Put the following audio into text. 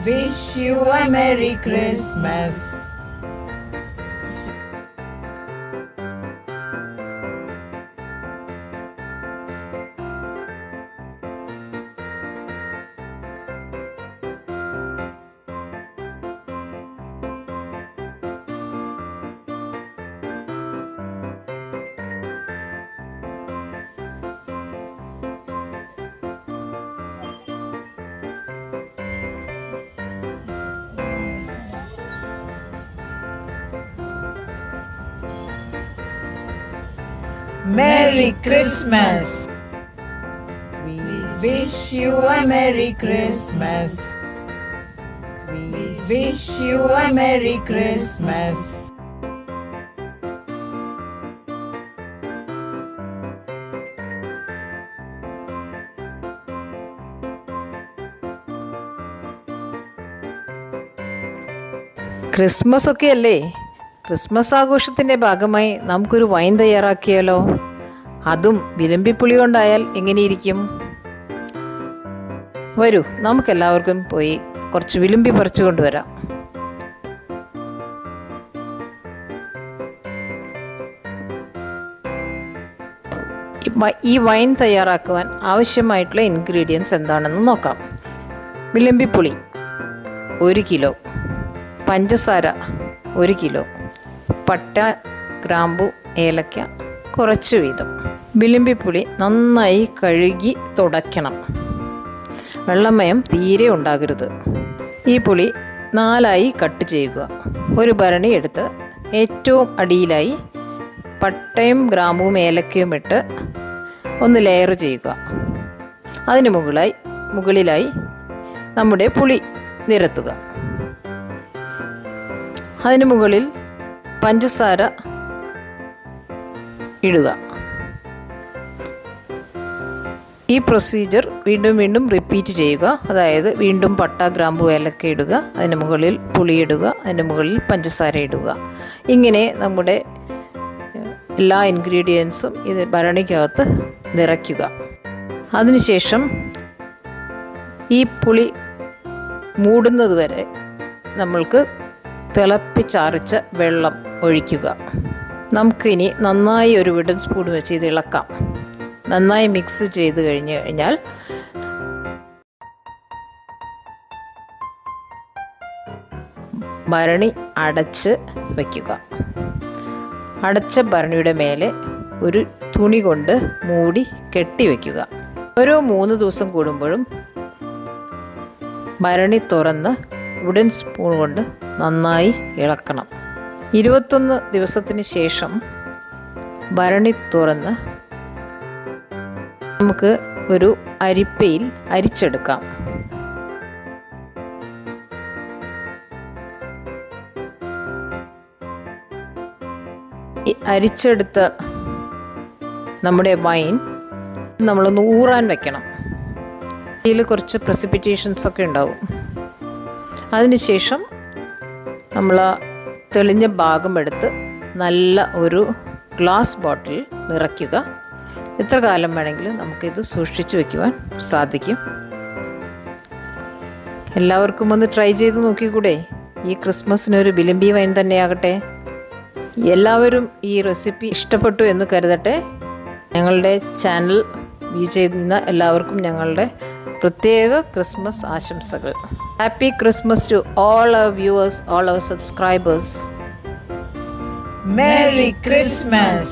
wish you a Merry Christmas. Merry Christmas. We wish you a Merry Christmas. We wish you a Merry Christmas. Christmas ഒക്കെ അല്ലേ? Christmas ആഘോഷത്തിൻ്റെ ഭാഗമായി നമുക്കൊരു wine തയ്യാറാക്കിയാലോ? അതും വിളമ്പിപ്പുളി കൊണ്ടായാൽ എങ്ങനെയിരിക്കും? വരൂ, നമുക്കെല്ലാവർക്കും പോയി കുറച്ച് വിളുമ്പി പറിച്ചു കൊണ്ടുവരാം. ഈ വൈൻ തയ്യാറാക്കുവാൻ ആവശ്യമായിട്ടുള്ള ഇൻഗ്രീഡിയൻസ് എന്താണെന്ന് നോക്കാം. വിളമ്പിപ്പുളി 1 കിലോ, പഞ്ചസാര 1 കിലോ, പട്ട, ഗ്രാമ്പു, ഏലക്ക കുറച്ച് വീതം. വിളമ്പിപ്പുളി നന്നായി കഴുകി തുടയ്ക്കണം. വെള്ളമയം തീരെ ഉണ്ടാകരുത്. ഈ പുളി 4 കട്ട് ചെയ്യുക. ഒരു ഭരണി എടുത്ത് ഏറ്റവും അടിയിലായി പട്ടയും ഗ്രാമ്പുവും ഏലക്കയും ഇട്ട് ഒന്ന് ലെയർ ചെയ്യുക. അതിന് മുകളിലായി നമ്മുടെ പുളി നിരത്തുക. അതിന് മുകളിൽ പഞ്ചസാര ഇടുക. ഈ പ്രൊസീജിയർ വീണ്ടും റിപ്പീറ്റ് ചെയ്യുക. അതായത് വീണ്ടും പട്ട, ഗ്രാമ്പു, ഏലക്ക ഇടുക, അതിന് മുകളിൽ പുളി ഇടുക, അതിന് മുകളിൽ പഞ്ചസാര ഇടുക. ഇങ്ങനെ നമ്മുടെ എല്ലാ ഇൻഗ്രീഡിയൻസും ഇത് ഭരണിക്കകത്ത് നിറയ്ക്കുക. അതിനുശേഷം ഈ പുളി മൂടുന്നത് വരെ നമ്മൾക്ക് തിളപ്പിച്ചാറിച്ച വെള്ളം ഒഴിക്കുക. നമുക്കിനി നന്നായി ഒരു വുഡൻ സ്പൂൺ വെച്ച് ഇത് ഇളക്കാം. നന്നായി മിക്സ് ചെയ്ത് കഴിഞ്ഞാൽ ഭരണി അടച്ച് വയ്ക്കുക. അടച്ച ഭരണിയുടെ മേലെ ഒരു തുണി കൊണ്ട് മൂടി കെട്ടി വയ്ക്കുക. ഓരോ 3 ദിവസം കൂടുമ്പോഴും ഭരണി തുറന്ന് വുഡൻ സ്പൂൺ കൊണ്ട് നന്നായി ഇളക്കണം. 21 ദിവസത്തിന് ശേഷം ഭരണി തുറന്ന് നമുക്ക് ഒരു അരിപ്പയിൽ അരിച്ചെടുക്കാം. ഈ അരിച്ചെടുത്ത നമ്മുടെ വൈൻ നമ്മളൊന്ന് ഊറാൻ വെക്കണം. ഇതിൽ കുറച്ച് പ്രസിപ്പിറ്റേഷൻസ് ഒക്കെ ഉണ്ടാവും. അതിനുശേഷം നമ്മൾ തെളിഞ്ഞ ഭാഗം എടുത്ത് നല്ല ഒരു ഗ്ലാസ് ബോട്ടിൽ നിറയ്ക്കുക. എത്ര കാലം വേണമെങ്കിലും നമുക്കിത് സൂക്ഷിച്ച് വയ്ക്കുവാൻ സാധിക്കും. എല്ലാവർക്കും ഒന്ന് ട്രൈ ചെയ്ത് നോക്കിക്കൂടെ? ഈ ക്രിസ്മസിനൊരു വിളമ്പി വൈൻ തന്നെയാകട്ടെ. എല്ലാവരും ഈ റെസിപ്പി ഇഷ്ടപ്പെട്ടു എന്ന് കരുതട്ടെ. ഞങ്ങളുടെ ചാനൽ വ്യൂ ചെയ്യുന്ന എല്ലാവർക്കും ഞങ്ങളുടെ പ്രത്യേക ക്രിസ്മസ് ആശംസകൾ. Happy Christmas to all our viewers, all our subscribers. Merry Christmas.